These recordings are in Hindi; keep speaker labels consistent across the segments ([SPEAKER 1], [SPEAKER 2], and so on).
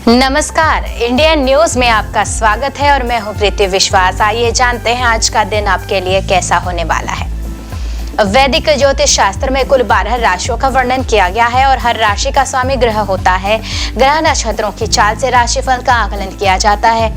[SPEAKER 1] नमस्कार, इंडियन न्यूज में आपका स्वागत है और मैं हूं प्रीति विश्वास। आइए जानते हैं आज का दिन आपके लिए कैसा होने वाला है। वैदिक ज्योतिष शास्त्र में कुल 12 राशियों का वर्णन किया गया है और हर राशि का स्वामी ग्रह होता है। ग्रह नक्षत्रों की चाल से राशिफल का आकलन किया जाता है।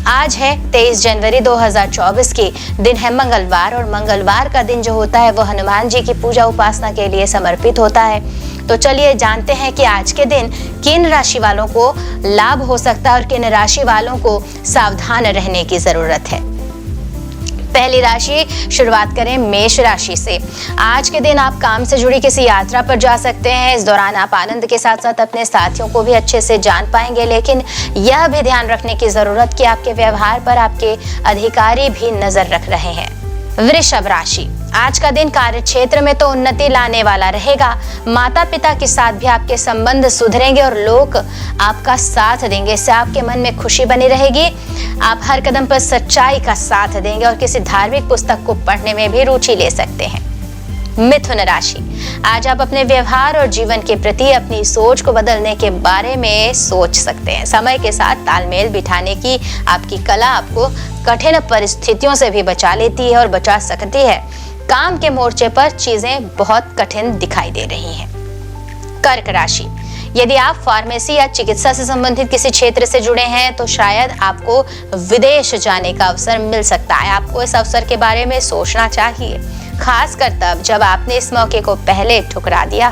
[SPEAKER 1] आज है 23 जनवरी 2024 की दिन है मंगलवार और मंगलवार का दिन जो होता है वो हनुमान जी की पूजा उपासना के लिए समर्पित होता है। तो चलिए जानते हैं कि आज के दिन किन राशि वालों को लाभ हो सकता है और किन राशि वालों को सावधान रहने की जरूरत है। पहली राशि शुरुआत करें मेष राशि से। आज के दिन आप काम से जुड़ी किसी यात्रा पर जा सकते हैं। इस दौरान आप आनंद के साथ साथ अपने साथियों को भी अच्छे से जान पाएंगे, लेकिन यह भी ध्यान रखने की जरूरत कि आपके व्यवहार पर आपके अधिकारी भी नजर रख रहे हैं। वृषभ राशि, आज का दिन कार्य क्षेत्र में तो उन्नति लाने वाला रहेगा। माता पिता के साथ भी आपके संबंध सुधरेंगे और लोग आपका साथ देंगे। इससे आपके मन में खुशी बनी रहेगी। आप हर कदम पर सच्चाई का साथ देंगे और किसी धार्मिक पुस्तक को पढ़ने में भी रुचि ले सकते हैं। मिथुन राशि, आज आप अपने व्यवहार और जीवन के प्रति अपनी सोच को बदलने के बारे में सोच सकते हैं। समय के साथ तालमेल बिठाने की आपकी कला आपको कठिन परिस्थितियों से भी बचा लेती है और बचा सकती है। काम के मोर्चे पर चीजें बहुत कठिन दिखाई दे रही हैं। कर्क राशि, यदि आप फार्मेसी या चिकित्सा से संबंधित किसी क्षेत्र से जुड़े हैं तो शायद आपको विदेश जाने का अवसर मिल सकता है। आपको इस अवसर के बारे में सोचना चाहिए, खासकर तब जब आपने इस मौके को पहले ठुकरा दिया।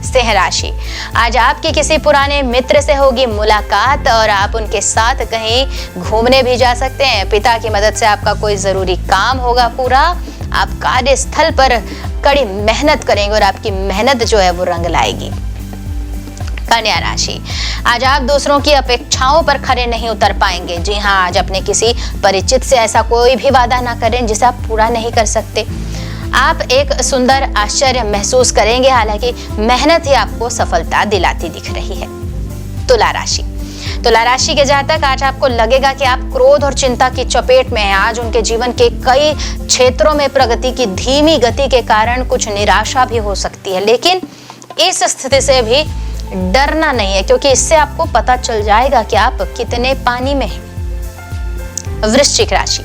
[SPEAKER 1] सिंह राशि, आज आपके किसी पुराने मित्र से होगी मुलाकात और आप उनके साथ कहीं घूमने भी जा सकते हैं। पिता की मदद से आपका कोई जरूरी काम होगा पूरा। आप कार्यस्थल पर कड़ी मेहनत करेंगे और आपकी मेहनत जो है वो रंग लाएगी। कन्या राशि, आज आप दूसरों की अपेक्षाओं पर खरे नहीं उतर पाएंगे। जी हाँ, आज अपने किसी परिचित से ऐसा कोई भी वादा ना करें जिसे आप पूरा नहीं कर सकते। आप एक सुंदर आश्चर्य महसूस करेंगे, हालांकि मेहनत ही आपको सफलता दिलाती दिख रही है। तुला राशि, तुला राशि के जातक, आज आपको लगेगा कि आप क्रोध और चिंता की चपेट में हैं। आज उनके जीवन के कई क्षेत्रों में प्रगति की धीमी गति के कारण कुछ निराशा भी हो सकती है, लेकिन इस स्थिति से भी डरना नहीं है, क्योंकि इससे आपको पता चल जाएगा कि आप कितने पानी में हैं। वृश्चिक राशि,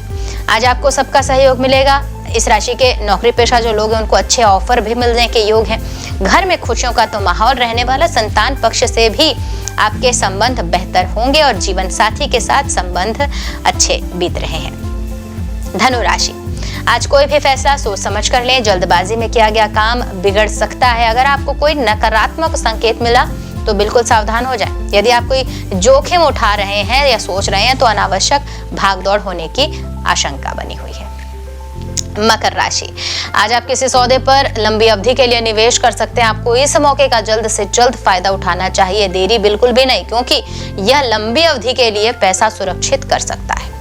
[SPEAKER 1] आज आपको सबका सहयोग मिलेगा। इस राशि के नौकरी पेशा जो लोग हैं उनको अच्छे ऑफर भी मिलने के योग हैं। घर में खुशियों का तो माहौल रहने वाला। संतान पक्ष से भी आपके संबंध बेहतर होंगे और जीवन साथी के साथ संबंध अच्छे बीत रहे हैं। धनु राशि, आज कोई भी फैसला सोच समझ कर लें। जल्दबाजी में किया गया काम बिगड़ सकता है। अगर आपको कोई नकारात्मक संकेत मिला तो बिल्कुल सावधान हो जाएं। यदि आप कोई जोखिम उठा रहे हैं या सोच रहे हैं तो अनावश्यक भागदौड़ होने की आशंका बनी हुई है। मकर राशि, आज आप किसी सौदे पर लंबी अवधि के लिए निवेश कर सकते हैं। आपको इस मौके का जल्द से जल्द फायदा उठाना चाहिए, देरी बिल्कुल भी नहीं, क्योंकि यह लंबी अवधि के लिए पैसा सुरक्षित कर सकता है।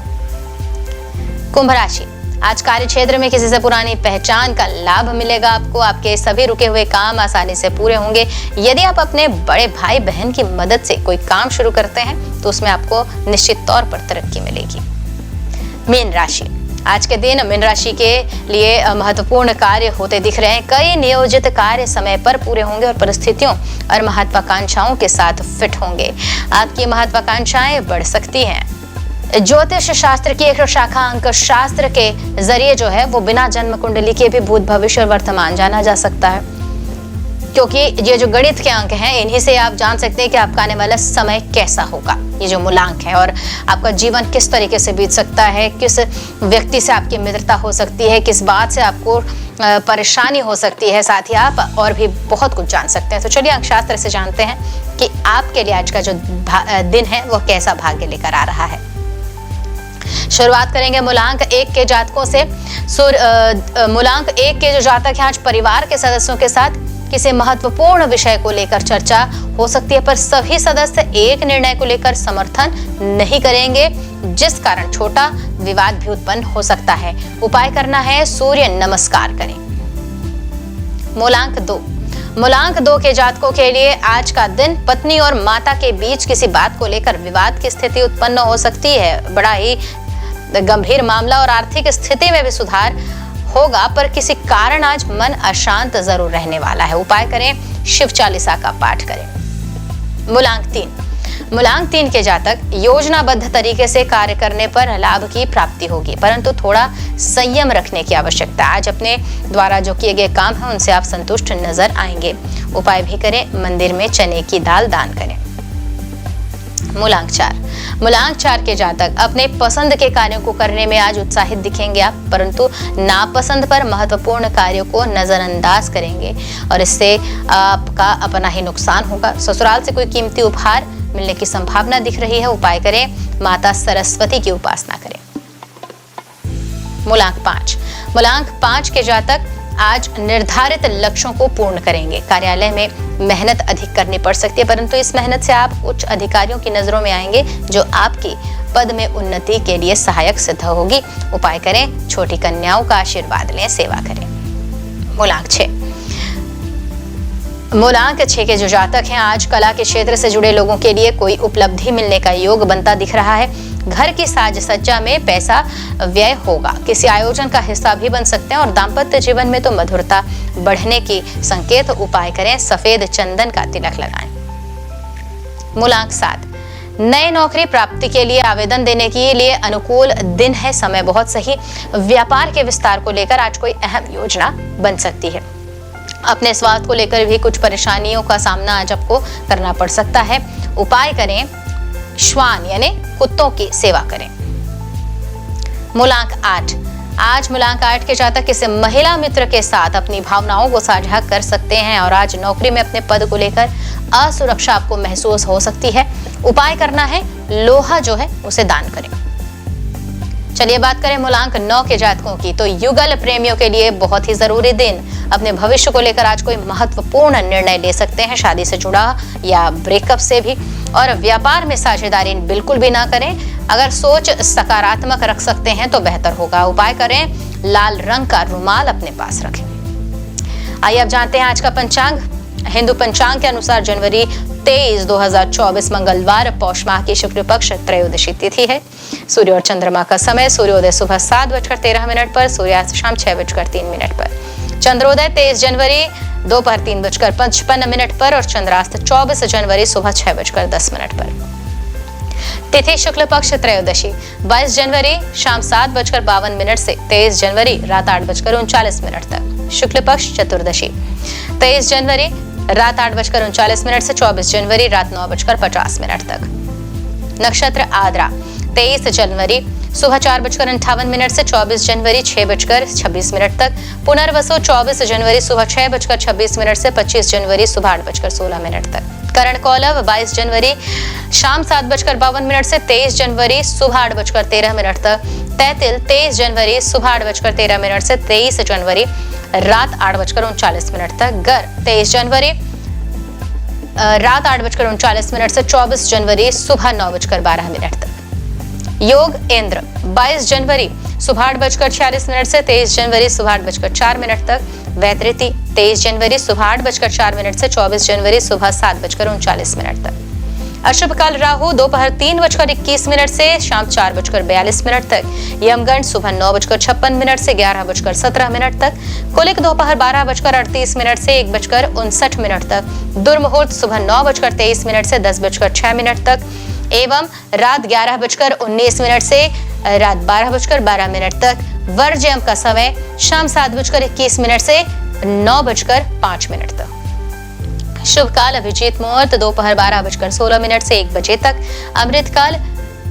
[SPEAKER 1] कुंभ राशि, आज कार्य क्षेत्र में किसी से पुरानी पहचान का लाभ मिलेगा। आपको आपके सभी रुके हुए काम आसानी से पूरे होंगे। यदि आप अपने बड़े भाई बहन की मदद से कोई काम शुरू करते हैं तो उसमें आपको निश्चित तौर पर तरक्की मिलेगी। मीन राशि, आज के दिन मीन राशि के लिए महत्वपूर्ण कार्य होते दिख रहे हैं। कई नियोजित कार्य समय पर पूरे होंगे और परिस्थितियों और महत्वाकांक्षाओं के साथ फिट होंगे। आपकी महत्वाकांक्षाएं बढ़ सकती हैं। ज्योतिष शास्त्र की एक शाखा अंक शास्त्र के जरिए जो है वो बिना जन्म कुंडली के भी भूत भविष्य और वर्तमान जाना जा सकता है, क्योंकि ये जो गणित के अंक हैं इन्हीं से आप जान सकते हैं कि आपका आने वाला समय कैसा होगा। ये जो मूलांक है और आपका जीवन किस तरीके से बीत सकता है, किस व्यक्ति से आपकी मित्रता हो सकती है, किस बात से आपको परेशानी हो सकती है, साथ ही आप और भी बहुत कुछ जान सकते हैं। तो चलिए अंक शास्त्र से जानते हैं कि आपके लिए आज का जो दिन है वो कैसा भाग्य लेकर आ रहा है। शुरुआत करेंगे मूलांक 1 के जातकों से। मूलांक 1 के जो जातक हैं आज परिवार के सदस्यों के साथ किसी महत्वपूर्ण विषय को लेकर चर्चा हो सकती है, पर सभी सदस्य एक निर्णय को लेकर समर्थन नहीं करेंगे, जिस कारण छोटा विवाद भी उत्पन्न हो सकता है। उपाय करना है सूर्य नमस्कार करें। मूलांक 2 के जातकों के लिए आज का दिन पत्नी और माता के बीच किसी बात को लेकर विवाद की स्थिति उत्पन्न हो सकती है। बड़ा ही गंभीर मामला और आर्थिक स्थिति में भी सुधार होगा, पर किसी कारण आज मन अशांत जरूर रहने वाला है। उपाय करें, शिव चालीसा का पाठ करें। मूलांक 3, मूलांक 3 के जातक योजनाबद्ध तरीके से कार्य करने पर लाभ की प्राप्ति होगी, परंतु थोड़ा संयम रखने की आवश्यकता है। आज अपने द्वारा जो किए गए काम है उनसे आप संतुष्ट नजर आएंगे। उपाय भी करें, मंदिर में चने की दाल दान करें। मूलांक 4 के जातक अपने पसंद के कार्यों को करने में आज उत्साहित दिखेंगे आप, परंतु नापसंद पर महत्वपूर्ण कार्यों को नजरअंदाज करेंगे और इससे आपका अपना ही नुकसान होगा। ससुराल से कोई कीमती उपहार मिलने की संभावना दिख रही है। उपाय करें, माता सरस्वती की उपासना करें। मूलांक 5 के जातक आज निर्धारित लक्ष्यों को पूर्ण करेंगे। कार्यालय में मेहनत अधिक करनी पड़ सकती है, परंतु इस मेहनत से आप उच्च अधिकारियों की नजरों में आएंगे जो आपकी पद में उन्नति के लिए सहायक सिद्ध होगी। उपाय करें, छोटी कन्याओं का आशीर्वाद लें, सेवा करें। मूलांक 6 के जो जातक हैं, आज कला के क्षेत्र से जुड़े लोगों के लिए कोई उपलब्धि मिलने का योग बनता दिख रहा है। घर की साज सज्जा में पैसा व्यय होगा, किसी आयोजन का हिस्सा भी बन सकते हैं और दाम्पत्य जीवन में तो मधुरता बढ़ने की संकेत। उपाय करें, सफेद चंदन का तिलक लगाएं। मूलांक 7, नए नौकरी प्राप्ति के लिए आवेदन देने के लिए अनुकूल दिन है, समय बहुत सही। व्यापार के विस्तार को लेकर आज कोई अहम योजना बन सकती है। अपने स्वास्थ्य को लेकर भी कुछ परेशानियों का सामना आज आपको करना पड़ सकता है। उपाय करें, श्वान यानी कुत्तों की सेवा करें। मूलांक 8, आज मूलांक 8 के जातक किसी महिला मित्र के साथ अपनी भावनाओं को साझा कर सकते हैं और आज नौकरी में अपने पद को लेकर असुरक्षा आपको महसूस हो सकती है। उपाय करना है, लोहा जो है उसे दान करें। चलिए बात करें मूलांक 9 के जातकों की, तो युगल प्रेमियों के लिए बहुत ही जरूरी दिन। अपने भविष्य को लेकर आज कोई महत्वपूर्ण निर्णय ले सकते हैं, शादी से जुड़ा या ब्रेकअप से भी। और व्यापार में साझेदारी बिल्कुल भी ना करें। अगर सोच सकारात्मक रख सकते हैं तो बेहतर होगा। उपाय करें, लाल रंग का रुमाल अपने पास रखें। आइए अब जानते हैं आज का पंचांग। हिंदू पंचांग के अनुसार जनवरी 23, 2024 मंगलवार, पौष माह की शुक्ल पक्ष त्रयोदशी तिथि है। सूर्य और चंद्रमा का समय, सूर्योदय सुबह 7:13 पर, सूर्यास्त शाम 6:03 पर। चंद्रोदय 23 जनवरी दोपहर 3:55 पर और चंद्रास्त 24 जनवरी सुबह 6:10 पर। तिथि शुक्ल पक्ष त्रयोदशी 22 जनवरी शाम 7:52 से 23 जनवरी रात 8:39 तक। शुक्ल पक्ष चतुर्दशी 23 जनवरी रात 8:39 से 24 जनवरी रात 9:50 तक। नक्षत्र आद्रा 23 जनवरी सुबह 4:58 से 24 जनवरी 6:26 तक। पुनर्वसु 24 जनवरी सुबह 6:26 से 25 जनवरी सुबह 8:16 तक। करण कौलव 22 जनवरी शाम 7:52 से 23 जनवरी सुबह 8:13 तक। तैतिल 23 जनवरी सुबह 8:13 से 23 जनवरी रात 8:39 तक। गर 23 जनवरी रात 8:39 से 24 जनवरी सुबह 9:12 तक। योग इंद्र 22 जनवरी सुबह 8:46 से 23 जनवरी सुबह 8:04 तक। वैतृति 23 जनवरी सुबह 8:04 से 24 जनवरी सुबह 7:39 तक। अशुभ काल राहु दोपहर 3:21 से शाम 4:42 तक। यमगंड सुबह 9:56 से 11:17 तक। कुलिक दोपहर 12:38 से 1:59 तक। दुर्मुहूर्त सुबह 9:23 से 10:06 तक एवं रात 11:19 से रात 12:12 तक। वर्ज्यम का समय शाम 7:21 से 9:05 तक। शुभ काल अभिजीत मुहूर्त दोपहर 12:16 से 1 बजे तक। अमृत काल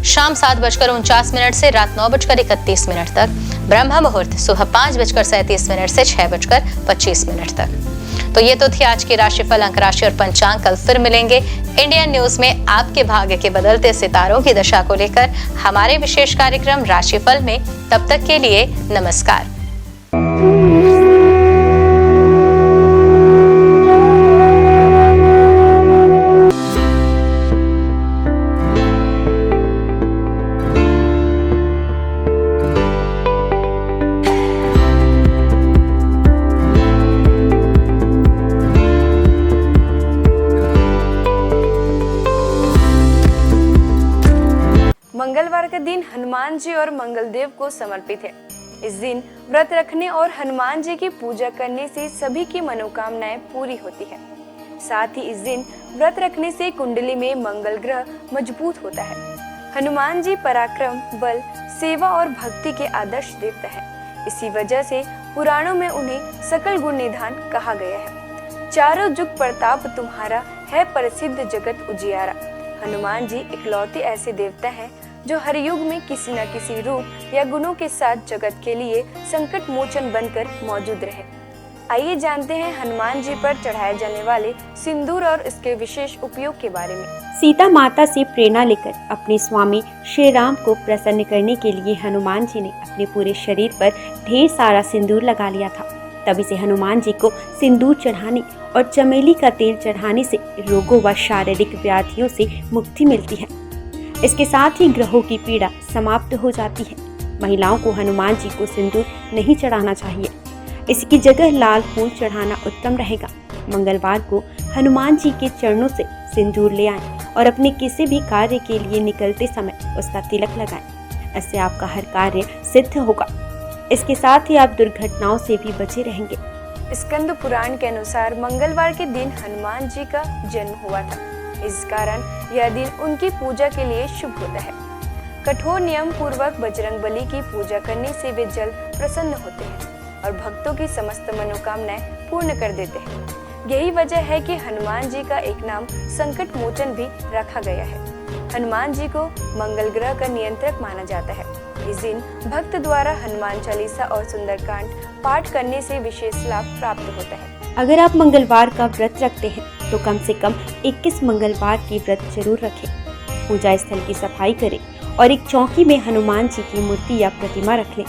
[SPEAKER 1] शाम 7:49 से रात 9:31 तक। ब्रह्म मुहूर्त सुबह 5:37 से 6:25 तक। तो ये तो थी आज की राशिफल, अंक राशि और पंचांग। कल फिर मिलेंगे इंडियन न्यूज में आपके भाग्य के बदलते सितारों की दशा को लेकर हमारे विशेष कार्यक्रम राशिफल में। तब तक के लिए नमस्कार।
[SPEAKER 2] मंगलवार का दिन हनुमान जी और मंगलदेव को समर्पित है। इस दिन व्रत रखने और हनुमान जी की पूजा करने से सभी की मनोकामनाएं पूरी होती है। साथ ही इस दिन व्रत रखने से कुंडली में मंगल ग्रह मजबूत होता है। हनुमान जी पराक्रम, बल, सेवा और भक्ति के आदर्श देवता है। इसी वजह से पुराणों में उन्हें सकल गुण निधान कहा गया है। चारों जुग प्रताप तुम्हारा है, प्रसिद्ध जगत उजियारा। हनुमान जी इकलौते ऐसे देवता हैं जो हर युग में किसी न किसी रूप या गुणों के साथ जगत के लिए संकट मोचन बनकर मौजूद रहे। आइए जानते हैं हनुमान जी पर चढ़ाए जाने वाले सिंदूर और इसके विशेष उपयोग के बारे में।
[SPEAKER 3] सीता माता से प्रेरणा लेकर अपने स्वामी श्री राम को प्रसन्न करने के लिए हनुमान जी ने अपने पूरे शरीर पर ढेर सारा सिंदूर लगा लिया था। तभी से हनुमान जी को सिंदूर चढ़ाने और चमेली का तेल चढ़ाने से रोगों व शारीरिक व्याधियों से मुक्ति मिलती है। इसके साथ ही ग्रहों की पीड़ा समाप्त हो जाती है। महिलाओं को हनुमान जी को सिंदूर नहीं चढ़ाना चाहिए, इसकी जगह लाल फूल चढ़ाना उत्तम रहेगा। मंगलवार को हनुमान जी के चरणों से सिंदूर ले आएं और अपने किसी भी कार्य के लिए निकलते समय उसका तिलक लगाएं। इससे आपका हर कार्य सिद्ध होगा। इसके साथ ही आप दुर्घटनाओं से भी बचे रहेंगे।
[SPEAKER 2] स्कंद पुराण के अनुसार मंगलवार के दिन हनुमान जी का जन्म हुआ था। इस कारण यह दिन उनकी पूजा के लिए शुभ होता है। कठोर नियम पूर्वक बजरंगबली की पूजा करने से वे जल्द प्रसन्न होते हैं और भक्तों की समस्त मनोकामनाएं पूर्ण कर देते हैं। यही वजह है कि हनुमान जी का एक नाम संकट मोचन भी रखा गया है। हनुमान जी को मंगल ग्रह का नियंत्रक माना जाता है। इस दिन भक्त द्वारा हनुमान चालीसा और सुंदरकांड पाठ करने से विशेष लाभ प्राप्त होता है।
[SPEAKER 3] अगर आप मंगलवार का व्रत रखते हैं तो कम से कम 21 मंगलवार की व्रत जरूर रखें। पूजा स्थल की सफाई करें और एक चौकी में हनुमान जी की मूर्ति या प्रतिमा रख लें।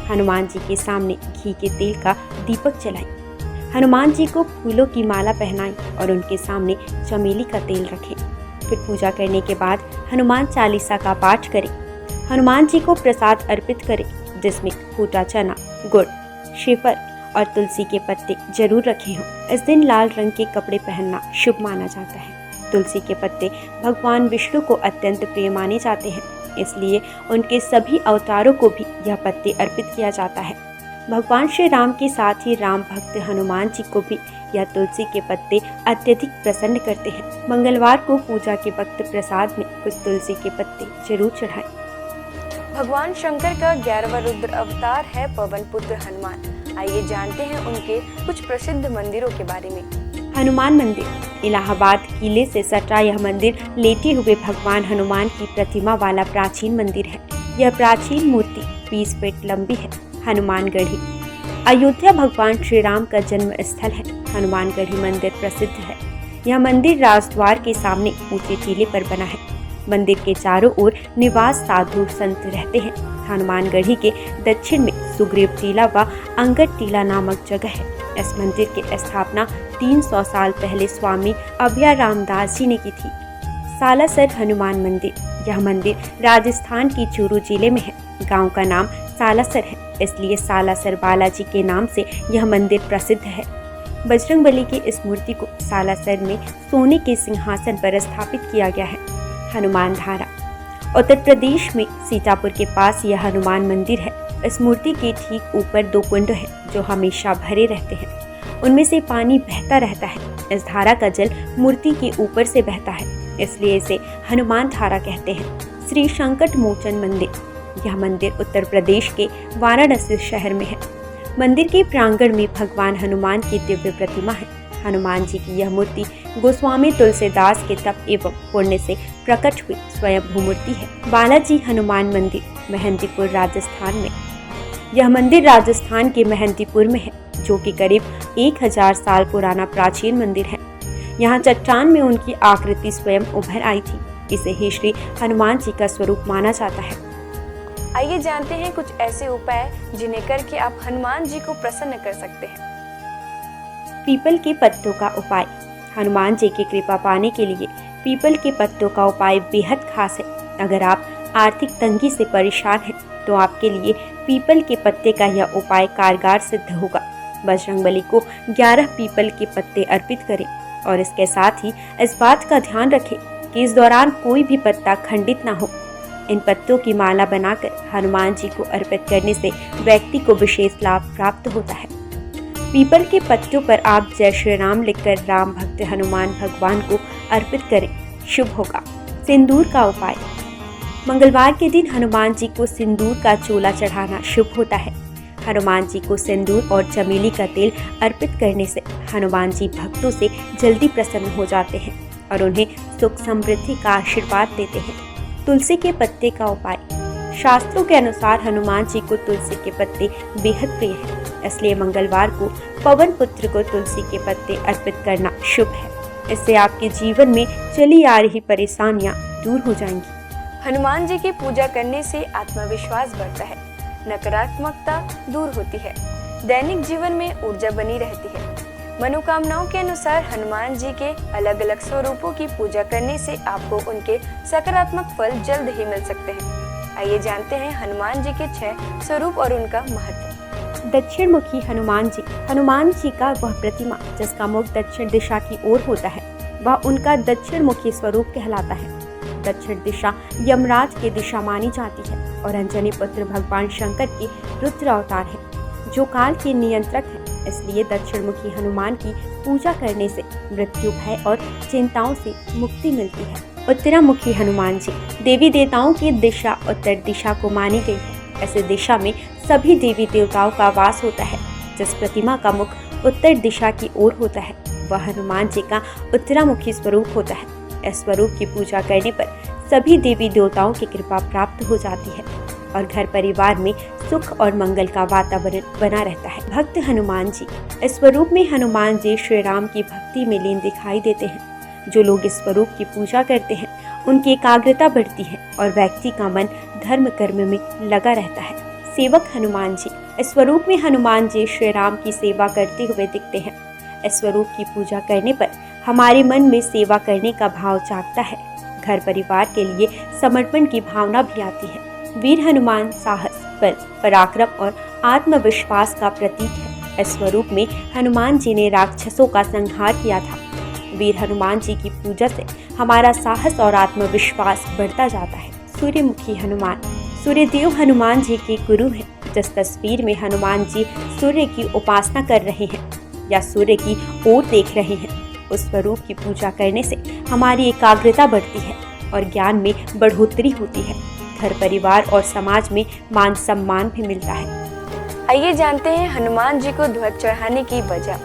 [SPEAKER 3] हनुमान जी के सामने घी के तेल का दीपक जलाएं। हनुमान जी को फूलों की माला पहनाएं और उनके सामने चमेली का तेल रखें। फिर पूजा करने के बाद हनुमान चालीसा का पाठ करें। हनुमान जी को प्रसाद अर्पित करें, जिसमें फूटा चना, गुड़, श्रीफल और तुलसी के पत्ते जरूर रखे हों। इस दिन लाल रंग के कपड़े पहनना शुभ माना जाता है। तुलसी के पत्ते भगवान विष्णु को अत्यंत प्रिय माने जाते हैं, इसलिए उनके सभी अवतारों को भी यह पत्ते अर्पित किया जाता है। भगवान श्री राम के साथ ही राम भक्त हनुमान जी को भी यह तुलसी के पत्ते अत्यधिक प्रसन्न करते हैं। मंगलवार को पूजा के वक्त प्रसाद में कुछ तुलसी के पत्ते जरूर चढ़ाएं।
[SPEAKER 2] भगवान शंकर का 11वां रुद्र अवतार है पवन पुत्र हनुमान। आइए जानते हैं उनके कुछ प्रसिद्ध मंदिरों के बारे में।
[SPEAKER 3] हनुमान मंदिर इलाहाबाद किले से सटा यह मंदिर लेटे हुए भगवान हनुमान की प्रतिमा वाला प्राचीन मंदिर है। यह प्राचीन मूर्ति 20 फीट लंबी है। हनुमानगढ़ी अयोध्या भगवान श्री राम का जन्म स्थल है। हनुमानगढ़ी मंदिर प्रसिद्ध है। यह मंदिर राजद्वार के सामने ऊंचे टीले पर बना है। मंदिर के चारों ओर निवास साधु संत रहते हैं। हनुमानगढ़ी के दक्षिण में सुग्रीव टीला व अंगद टीला नामक जगह है। इस मंदिर की स्थापना 300 साल पहले स्वामी अभय रामदास जी ने की थी। सालासर हनुमान मंदिर यह मंदिर राजस्थान की चूरू जिले में है। गांव का नाम सालासर है, इसलिए सालासर बालाजी के नाम से यह मंदिर प्रसिद्ध है। बजरंगबली की इस मूर्ति को सालासर में सोने के सिंहासन पर स्थापित किया गया है। हनुमान धारा उत्तर प्रदेश में सीतापुर के पास यह हनुमान मंदिर है। इस मूर्ति के ठीक ऊपर 2 कुंड हैं जो हमेशा भरे रहते हैं। उनमें से पानी बहता रहता है। इस धारा का जल मूर्ति के ऊपर से बहता है, इसलिए इसे हनुमान धारा कहते हैं। श्री संकट मोचन मंदिर यह मंदिर उत्तर प्रदेश के वाराणसी शहर में है। मंदिर के प्रांगण में भगवान हनुमान की दिव्य प्रतिमा है। हनुमान जी की यह मूर्ति गोस्वामी तुलसीदास के तप एवं पुण्य से प्रकट हुई स्वयं मूर्ति है। बालाजी हनुमान मंदिर मेहंदीपुर राजस्थान में यह मंदिर राजस्थान के मेहंदीपुर में है, जो कि करीब 1000 साल पुराना प्राचीन मंदिर है। यहाँ चट्टान में उनकी आकृति स्वयं उभर आई थी। इसे ही श्री हनुमान जी का स्वरूप माना जाता है।
[SPEAKER 2] आइए जानते हैं कुछ ऐसे उपाय जिन्हें करके आप हनुमान जी को प्रसन्न कर सकते हैं।
[SPEAKER 3] पीपल के पत्तों का उपाय। हनुमान जी की कृपा पाने के लिए पीपल के पत्तों का उपाय बेहद खास है। अगर आप आर्थिक तंगी से परेशान हैं तो आपके लिए पीपल के पत्ते का यह उपाय कारगर सिद्ध होगा। बजरंगबली को 11 पीपल के पत्ते अर्पित करें और इसके साथ ही इस बात का ध्यान रखें कि इस दौरान कोई भी पत्ता खंडित न हो। इन पत्तों की माला बनाकर हनुमान जी को अर्पित करने से व्यक्ति को विशेष लाभ प्राप्त होता है। पीपल के पत्तों पर आप जय श्री राम लिखकर राम भक्त हनुमान भगवान को अर्पित करें, शुभ होगा। सिंदूर का उपाय। मंगलवार के दिन हनुमान जी को सिंदूर का चोला चढ़ाना शुभ होता है। हनुमान जी को सिंदूर और चमेली का तेल अर्पित करने से हनुमान जी भक्तों से जल्दी प्रसन्न हो जाते हैं और उन्हें सुख समृद्धि का आशीर्वाद देते हैं। तुलसी के पत्ते का उपाय। शास्त्रों के अनुसार हनुमान जी को तुलसी के पत्ते बेहद प्रिय हैं, इसलिए मंगलवार को पवन पुत्र को तुलसी के पत्ते अर्पित करना शुभ है। इससे आपके जीवन में चली आ रही परेशानियां दूर हो जाएंगी।
[SPEAKER 2] हनुमान जी की पूजा करने से आत्मविश्वास बढ़ता है, नकारात्मकता दूर होती है, दैनिक जीवन में ऊर्जा बनी रहती है। मनोकामनाओं के अनुसार हनुमान जी के अलग अलग स्वरूपों की पूजा करने से आपको उनके सकारात्मक फल जल्द ही मिल सकते हैं। आइए जानते हैं हनुमान जी के 6 स्वरूप और उनका महत्व।
[SPEAKER 3] दक्षिण मुखी हनुमान जी का वह प्रतिमा जिसका मुख दक्षिण दिशा की ओर होता है, वह उनका दक्षिण मुखी स्वरूप कहलाता है। दक्षिण दिशा यमराज की दिशा मानी जाती है और अंजनी पुत्र भगवान शंकर के रुद्र अवतार है, जो काल के नियंत्रक है। इसलिए दक्षिण मुखी हनुमान की पूजा करने से मृत्यु भय और चिंताओं से मुक्ति मिलती है। उत्तरामुखी हनुमान जी। देवी देवताओं की दिशा उत्तर दिशा को मानी गई है। ऐसे दिशा में सभी देवी देवताओं का वास होता है। जिस प्रतिमा का मुख उत्तर दिशा की ओर होता है, वह हनुमान जी का उत्तरामुखी स्वरूप होता है। इस स्वरूप की पूजा करने पर सभी देवी देवताओं की कृपा प्राप्त हो जाती है और घर परिवार में सुख और मंगल का वातावरण बना रहता है। भक्त हनुमान जी। इस स्वरूप में हनुमान जी श्री राम की भक्ति में लीन दिखाई देते हैं। जो लोग इस स्वरूप की पूजा करते हैं, उनकी एकाग्रता बढ़ती है और व्यक्ति का मन धर्म कर्म में लगा रहता है। सेवक हनुमान जी। इस स्वरूप में हनुमान जी श्री राम की सेवा करते हुए दिखते हैं। इस स्वरूप की पूजा करने पर हमारे मन में सेवा करने का भाव जागता है। घर परिवार के लिए समर्पण की भावना भी आती है। वीर हनुमान साहस, बल, पराक्रम और आत्मविश्वास का प्रतीक है। इस स्वरूप में हनुमान जी ने राक्षसों का संहार किया था। वीर हनुमान जी की पूजा से हमारा साहस और आत्मविश्वास बढ़ता जाता है। सूर्यमुखी हनुमान। सूर्यदेव हनुमान जी के गुरु हैं। जिस तस्वीर में हनुमान जी सूर्य की उपासना कर रहे हैं या सूर्य की ओर देख रहे हैं, उस स्वरूप की पूजा करने से हमारी एकाग्रता बढ़ती है और ज्ञान में बढ़ोतरी होती है। घर परिवार और समाज में मान सम्मान भी मिलता है।
[SPEAKER 2] आइए जानते हैं हनुमान जी को ध्वज चढ़ाने की वजह।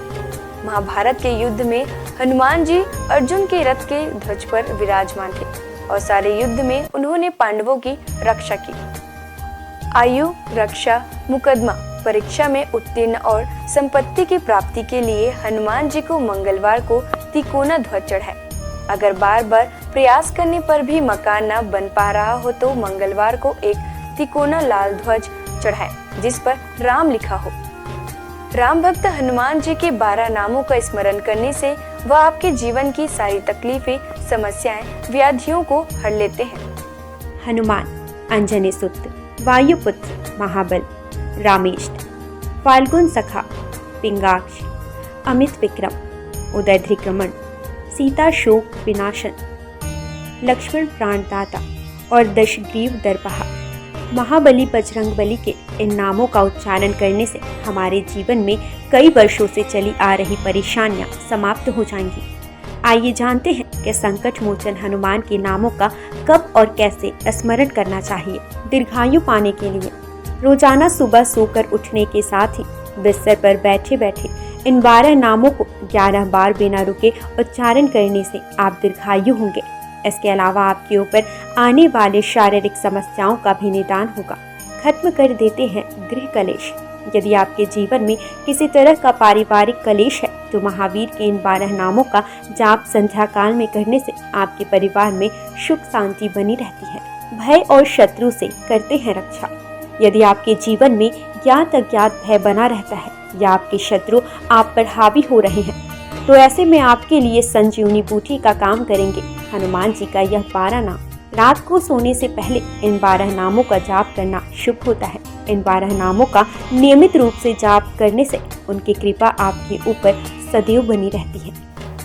[SPEAKER 2] महाभारत के युद्ध में हनुमान जी अर्जुन के रथ के ध्वज पर विराजमान थे और सारे युद्ध में उन्होंने पांडवों की रक्षा की। आयु, रक्षा, मुकदमा परीक्षा में उत्तीर्ण और संपत्ति की प्राप्ति के लिए हनुमान जी को मंगलवार को तिकोना ध्वज चढ़ाए। अगर बार बार प्रयास करने पर भी मकान न बन पा रहा हो तो मंगलवार को एक तिकोना लाल ध्वज चढ़ाए जिस पर राम लिखा हो। राम भक्त हनुमान जी के 12 नामों का स्मरण करने से वह आपके जीवन की सारी तकलीफें, समस्याएं, व्याधियों को हर लेते हैं।
[SPEAKER 3] हनुमान। अंजनी सुत, वायुपुत्र, महाबल, रामेष्ट, फाल्गुन सखा, पिंगाक्ष, अमित विक्रम, उदय ध्रिक्रमण, सीता शोक विनाशन, लक्ष्मण प्राणदाता और दशग्रीव दर्पहा। महाबली बजरंगबली के इन नामों का उच्चारण करने से हमारे जीवन में कई वर्षों से चली आ रही परेशानियां समाप्त हो जाएंगी। आइए जानते हैं कि संकट मोचन हनुमान के नामों का कब और कैसे स्मरण करना चाहिए। दीर्घायु पाने के लिए रोजाना सुबह सोकर उठने के साथ ही बिस्तर पर बैठे बैठे इन 12 नामों को 11 बार बिना रुके उच्चारण करने से आप दीर्घायु होंगे। इसके अलावा आपके ऊपर आने वाले शारीरिक समस्याओं का भी निदान होगा। खत्म कर देते हैं गृह कलेश। यदि आपके जीवन में किसी तरह का पारिवारिक कलेश है तो महावीर के इन 12 नामों का जाप संध्या काल में करने से आपके परिवार में सुख शांति बनी रहती है। भय और शत्रु से करते हैं रक्षा। यदि आपके जीवन में ज्ञात अज्ञात भय बना रहता है या आपके शत्रु आप पर हावी हो रहे हैं तो ऐसे में आपके लिए संजीवनी बूटी का काम करेंगे हनुमान जी का यह 12 नाम। रात को सोने से पहले इन 12 नामों का जाप करना शुभ होता है। इन 12 नामों का नियमित रूप से जाप करने से उनकी कृपा आपके ऊपर सदैव बनी रहती है।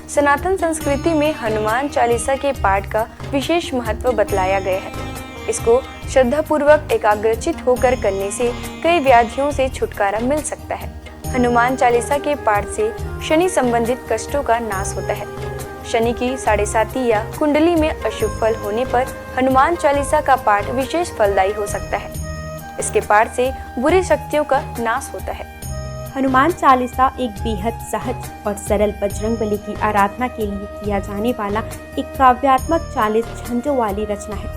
[SPEAKER 2] सनातन संस्कृति में हनुमान चालीसा के पाठ का विशेष महत्व बतलाया गया है। इसको श्रद्धा पूर्वक एकाग्रचित होकर करने से कई व्याधियों से छुटकारा मिल सकता है। हनुमान चालीसा के पाठ से शनि संबंधित कष्टों का नाश होता है। शनि की 7.5 या कुंडली में अशुभ फल होने पर हनुमान चालीसा का पाठ विशेष फलदायी हो सकता है। इसके पाठ से बुरी शक्तियों का नाश होता है।
[SPEAKER 3] हनुमान चालीसा एक बेहद सहज और सरल बजरंगबली की आराधना के लिए किया जाने वाला एक काव्यात्मक 40 छंदों वाली रचना है।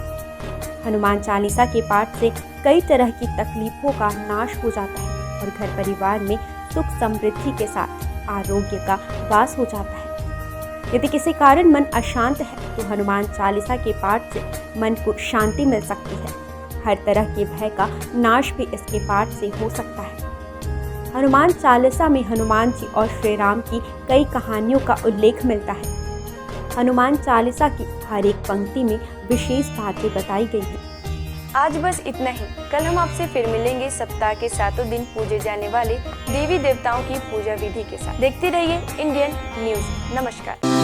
[SPEAKER 3] हनुमान चालीसा के पाठ से कई तरह की तकलीफों का नाश हो जाता है और घर परिवार में सुख समृद्धि के साथ आरोग्य का वास हो जाता है। यदि किसी कारण मन अशांत है तो हनुमान चालीसा के पाठ से मन को शांति मिल सकती है। हर तरह के भय का नाश भी इसके पाठ से हो सकता है। हनुमान चालीसा में हनुमान जी और श्री राम की कई कहानियों का उल्लेख मिलता है। हनुमान चालीसा की हर एक पंक्ति में विशेष बातें बताई गई हैं।
[SPEAKER 2] आज बस इतना ही। कल हम आपसे फिर मिलेंगे सप्ताह के 7 दिन पूजे जाने वाले देवी देवताओं की पूजा विधि के साथ। देखते रहिए इंडियन न्यूज़। नमस्कार।